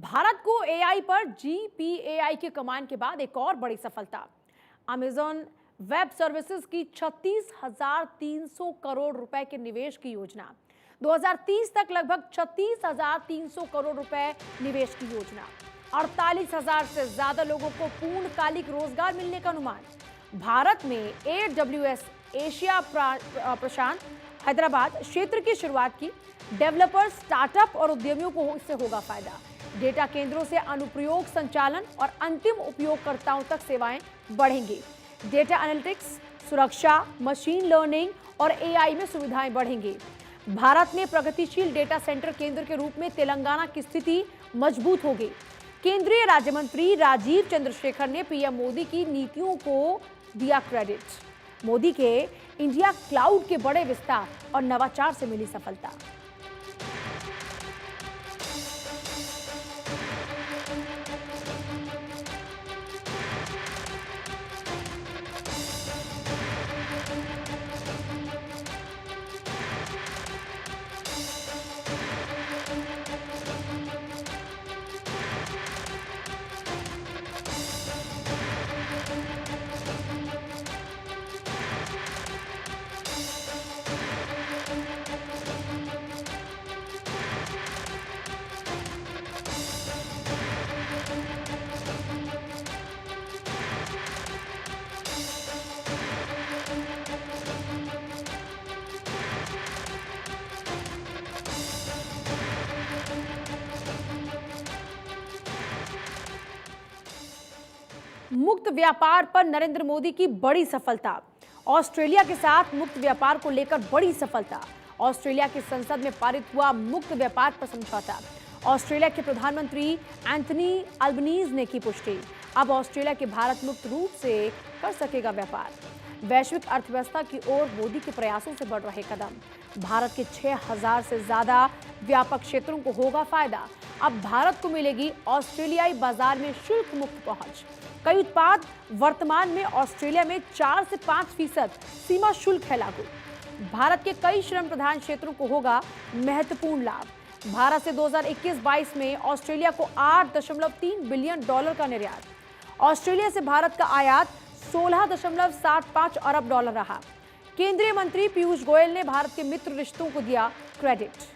भारत को एआई पर जीपीएआई के कमान के बाद एक और बड़ी सफलता। अमेजॉन वेब सर्विसेज की 36,300 करोड़ रुपए के निवेश की योजना। 2030 तक लगभग 36,300 करोड़ रुपए निवेश की योजना। 48,000 से ज्यादा लोगों को पूर्णकालिक रोजगार मिलने का अनुमान। भारत में AWS एशिया प्रशांत हैदराबाद क्षेत्र की शुरुआत की। डेवलपर्स, स्टार्टअप और उद्यमियों को इससे होगा फायदा। डेटा केंद्रों से अनुप्रयोग संचालन और अंतिम उपयोगकर्ताओं तक सेवाएं बढ़ेंगी। डेटा एनालिटिक्स, सुरक्षा, मशीन लर्निंग और एआई में सुविधाएं बढ़ेंगी। भारत में प्रगतिशील डेटा सेंटर केंद्र के रूप में तेलंगाना की स्थिति मजबूत होगी। केंद्रीय राज्य मंत्री राजीव चंद्रशेखर ने पीएम मोदी की नीतियों को दिया क्रेडिट। मोदी के इंडिया क्लाउड के बड़े विस्तार और नवाचार से मिली सफलता। मुक्त व्यापार पर नरेंद्र मोदी की बड़ी सफलता। ऑस्ट्रेलिया के साथ मुक्त व्यापार को लेकर बड़ी सफलता। ऑस्ट्रेलिया की संसद में पारित हुआ मुक्त व्यापार पर समझौता। ऑस्ट्रेलिया के प्रधानमंत्री एंथनी अल्बनीज ने की पुष्टि। अब ऑस्ट्रेलिया के भारत मुक्त रूप से कर सकेगा व्यापार। वैश्विक अर्थव्यवस्था की ओर मोदी के प्रयासों से बढ़ रहे कदम। भारत के 6,000 से ज्यादा व्यापक क्षेत्रों को होगा फायदा। अब भारत को मिलेगी ऑस्ट्रेलियाई बाजार में शुल्क मुक्त पहुंच। कई उत्पाद वर्तमान में ऑस्ट्रेलिया में 4 से 5% सीमा शुल्क है लागू। भारत के कई श्रम प्रधान क्षेत्रों को होगा महत्वपूर्ण लाभ। भारत से 2021-22 में ऑस्ट्रेलिया को $8.3 बिलियन का निर्यात। ऑस्ट्रेलिया से भारत का आयात $16.75 अरब रहा। केंद्रीय मंत्री पीयूष गोयल ने भारत के मित्र रिश्तों को दिया क्रेडिट।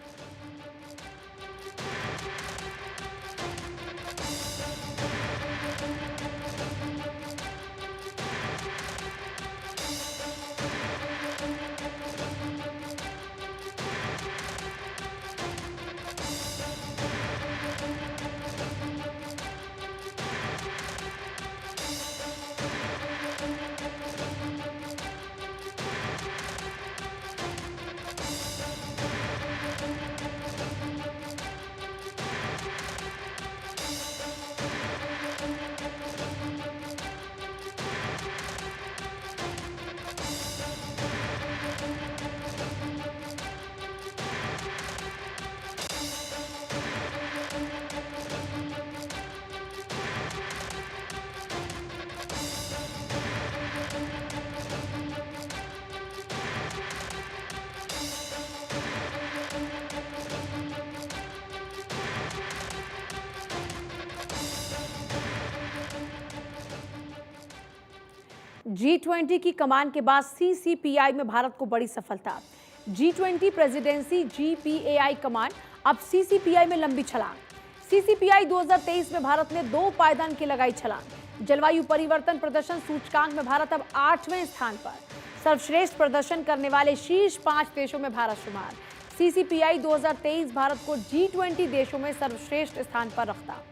G20 की कमान के बाद CCPI में भारत को बड़ी सफलता। G20 प्रेसिडेंसी GPAI कमान अब CCPI में लंबी छलांग। CCPI 2023 में भारत ने 2 पायदान की लगाई छलांग। जलवायु परिवर्तन प्रदर्शन सूचकांक में भारत अब 8वें स्थान पर। सर्वश्रेष्ठ प्रदर्शन करने वाले शीर्ष 5 देशों में भारत शुमार। CCPI 2023 भारत को G20 देशों में सर्वश्रेष्ठ स्थान पर रखता।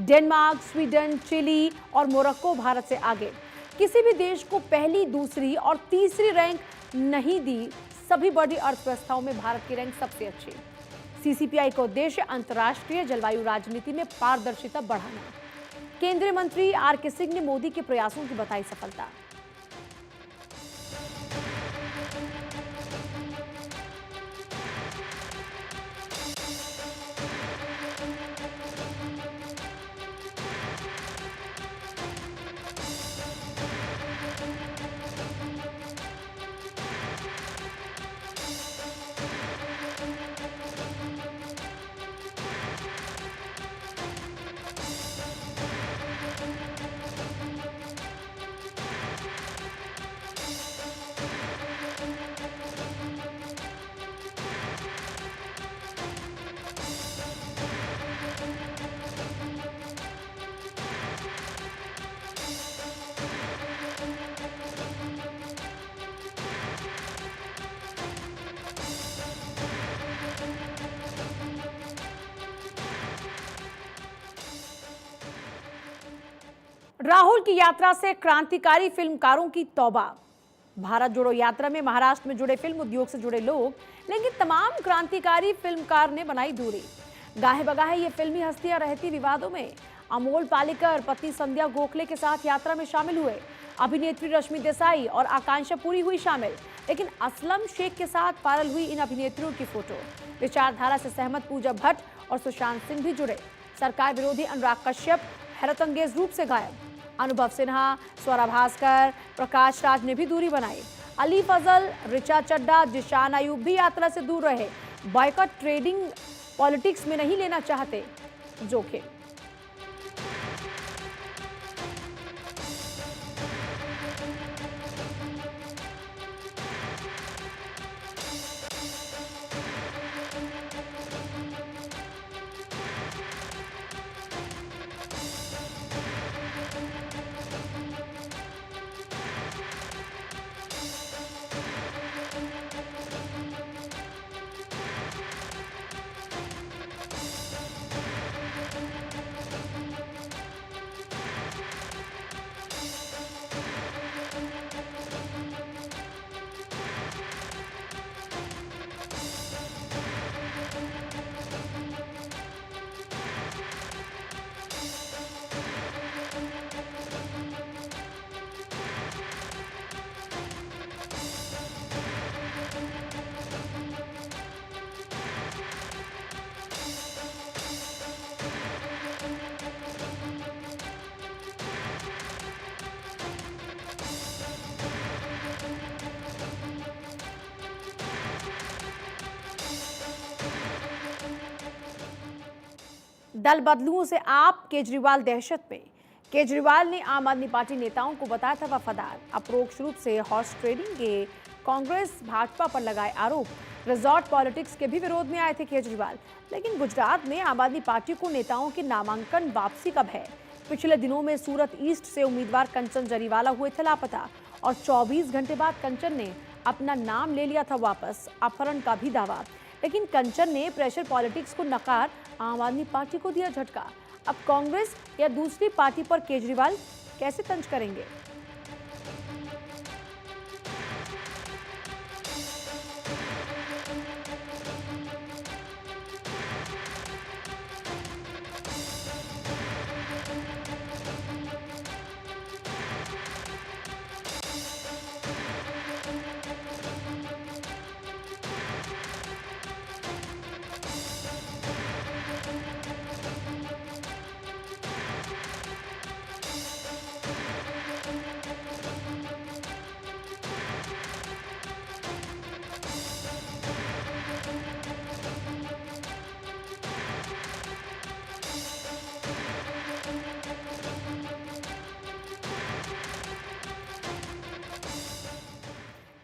डेनमार्क, स्वीडन, चिली और मोरक्को भारत से आगे। किसी भी देश को पहली, दूसरी और तीसरी रैंक नहीं दी। सभी बड़ी अर्थव्यवस्थाओं में भारत की रैंक सबसे अच्छी। CCPI का उद्देश्य अंतर्राष्ट्रीय जलवायु राजनीति में पारदर्शिता बढ़ाना। केंद्रीय मंत्री RK सिंह ने मोदी के प्रयासों की बताई सफलता। राहुल की यात्रा से क्रांतिकारी फिल्मकारों की तौबा। भारत जोड़ो यात्रा में महाराष्ट्र में जुड़े फिल्म उद्योग से जुड़े लोग, लेकिन तमाम क्रांतिकारी फिल्मकार ने बनाई दूरी। गाहे बगाहे ये फिल्मी हस्तियां रहती विवादों में। अमोल पालेकर पत्नी संध्या गोखले के साथ यात्रा में शामिल हुए। अभिनेत्री रश्मि देसाई और आकांक्षा पुरी हुई शामिल, लेकिन असलम शेख के साथ वायरल हुई इन अभिनेत्रियों की फोटो। विचारधारा से सहमत पूजा भट्ट और सुशांत सिंह भी जुड़े। सरकार विरोधी अनुराग कश्यप हैरत अंगेज रूप से गायब। अनुभव सिन्हा, स्वरा भास्कर, प्रकाश राज ने भी दूरी बनाई। अली फजल, ऋचा चड्डा, जिशान अयूब भी यात्रा से दूर रहे। बॉयकॉट ट्रेडिंग पॉलिटिक्स में नहीं लेना चाहते जोखिम। दल बदलुओं से आप, केजरीवाल दहशत में। केजरीवाल ने आम आदमी पार्टी नेताओं को बताया था वफादार। अप्रोक्ष रूप से हॉर्स ट्रेडिंग के कांग्रेस भाजपा पर लगाए आरोप। रिजॉर्ट पॉलिटिक्स के भी विरोध में आए थे केजरीवाल, लेकिन गुजरात में आम आदमी पार्टी को नेताओं के नामांकन वापसी कब है। पिछले दिनों में सूरत ईस्ट से उम्मीदवार कंचन जरीवाला हुए थे लापता, और 24 घंटे बाद कंचन ने अपना नाम ले लिया था वापस। अपहरण का भी दावा, लेकिन कंचन ने प्रेशर पॉलिटिक्स को नकार आम आदमी पार्टी को दिया झटका। अब कांग्रेस या दूसरी पार्टी पर केजरीवाल कैसे तंज करेंगे।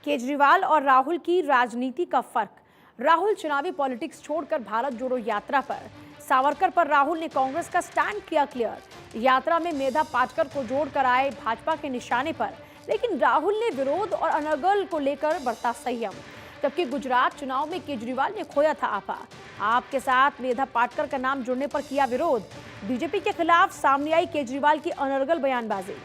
केजरीवाल और राहुल की राजनीति का फर्क। राहुल चुनावी पॉलिटिक्स छोड़कर भारत जोड़ो यात्रा पर। सावरकर पर राहुल ने कांग्रेस का स्टैंड किया क्लियर। यात्रा में मेधा पाटकर को जोड़कर आए भाजपा के निशाने पर, लेकिन राहुल ने विरोध और अनर्गल को लेकर बरता संयम। जबकि गुजरात चुनाव में केजरीवाल ने खोया था आपा। आपके साथ मेधा पाटकर का नाम जुड़ने पर किया विरोध। बीजेपी के खिलाफ सामने आई केजरीवाल की अनर्गल बयानबाजी।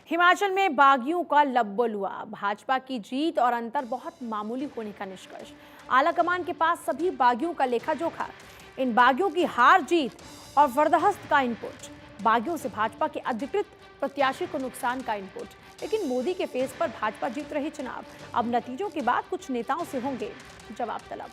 हिमाचल में बागियों का लब्बल हुआ। भाजपा की जीत और अंतर बहुत मामूली होने का निष्कर्ष। आलाकमान के पास सभी बागियों का लेखा जोखा। इन बागियों की हार जीत और वरदहस्त का इनपुट। बागियों से भाजपा के अधिकृत प्रत्याशी को नुकसान का इनपुट। लेकिन मोदी के फेस पर भाजपा जीत रही चुनाव। अब नतीजों के बाद कुछ नेताओं से होंगे जवाब तलब।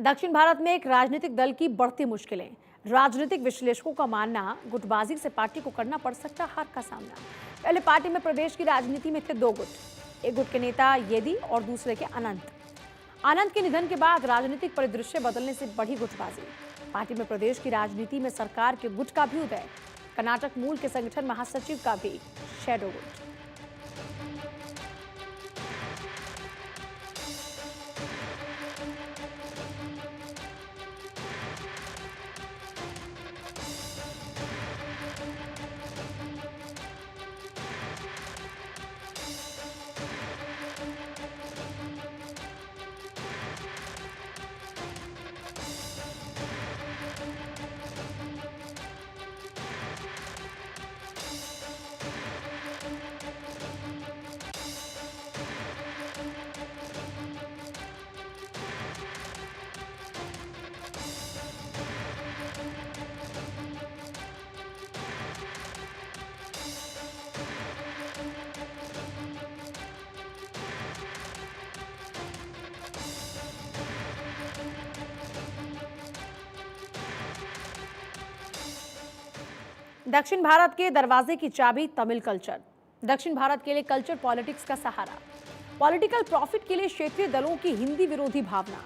दक्षिण भारत में एक राजनीतिक दल की बढ़ती मुश्किलें। राजनीतिक विश्लेषकों का मानना, गुटबाजी से पार्टी को करना पड़ सकता हार का सामना। पहले पार्टी में प्रदेश की राजनीति में थे दो गुट, एक गुट के नेता येदी और दूसरे के अनंत। आनंद के निधन के बाद राजनीतिक परिदृश्य बदलने से बढ़ी गुटबाजी। पार्टी में प्रदेश की राजनीति में सरकार के गुट का भी उदय। कर्नाटक मूल के संगठन महासचिव का भी शैडो गुट। दक्षिण भारत के दरवाजे की चाबी तमिल कल्चर। दक्षिण भारत के लिए कल्चर पॉलिटिक्स का सहारा। पॉलिटिकल प्रॉफिट के लिए क्षेत्रीय दलों की हिंदी विरोधी भावना।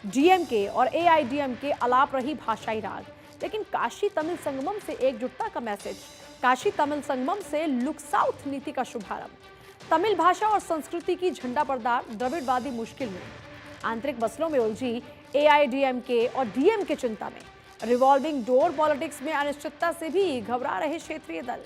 डीएमके और एआईडीएमके अलाप रही भाषाई राग। लेकिन काशी तमिल संगमम से एकजुटता का मैसेज। काशी तमिल संगमम से लुक साउथ नीति का शुभारंभ। तमिल भाषा और संस्कृति की झंडाबरदार द्रविड़वादी मुश्किल में। आंतरिक मसलों में उलझी एआईडीएमके और डीएमके चिंता में। रिवॉल्विंग डोर पॉलिटिक्स में अनिश्चितता से भी घबरा रहे क्षेत्रीय दल।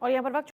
और यहाँ पर वक्त